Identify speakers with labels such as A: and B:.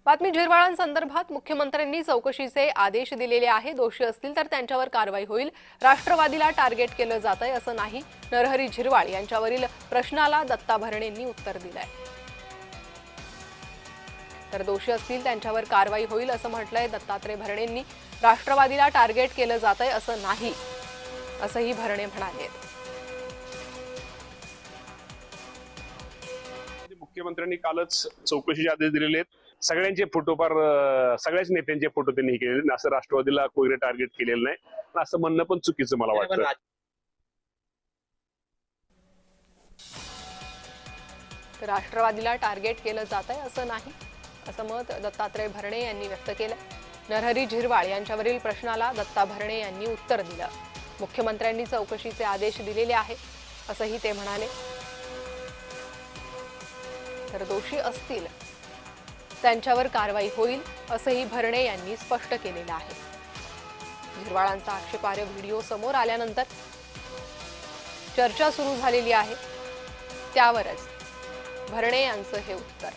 A: बातमी झिरवाळांसंदर्भात मुख्यमंत्र्यांनी चौकशीचे आदेश दिलेले आहे। दोषी असतील तर त्यांच्यावर कारवाई होईल। राष्ट्रवादीला टार्गेट केलं जातंय असं नाही, नरहरी झिरवाळ यांच्यावरील प्रश्नाला दत्ता भरणेंनी उत्तर दिलंय। तर दोषी असतील त्यांच्यावर कारवाई होईल असं म्हटलंय दत्तात्रय भरणेंनी। राष्ट्रवादीला टार्गेट केलं जातंय असं नाही, असंही भरणे म्हणाले।
B: मुख्यमंत्र्यांनी कालच चौकशीचे आदेश दिलेले आहेत। सगळ्यांचे फोटो सगळ्याच नेत्यांचे फोटो त्यांनी केलेले, असं राष्ट्रवादीला कोणी टार्गेट केलेलं नाही असं म्हणणं पण चुकीचं मला वाटतं।
A: राष्ट्रवादीला टार्गेट केलं जातंय असं नाही, असं मत दत्तात्रय भरणे यांनी व्यक्त केलं। नरहरी झिरवाळ यांच्यावरील प्रश्नाला दत्ता भरणे यांनी उत्तर दिलं। मुख्यमंत्र्यांनी चौकशीचे आदेश दिलेले आहे असंही ते म्हणाले। तर दोषी असतील त्यांच्यावर कारवाई होईल असंही भरणे यांनी स्पष्ट केलेलं आहे। झिरवाळांचा आक्षेपार्ह व्हिडिओ समोर आल्यानंतर चर्चा सुरू झालेली आहे, त्यावरच भरणे यांचं हे उत्तर।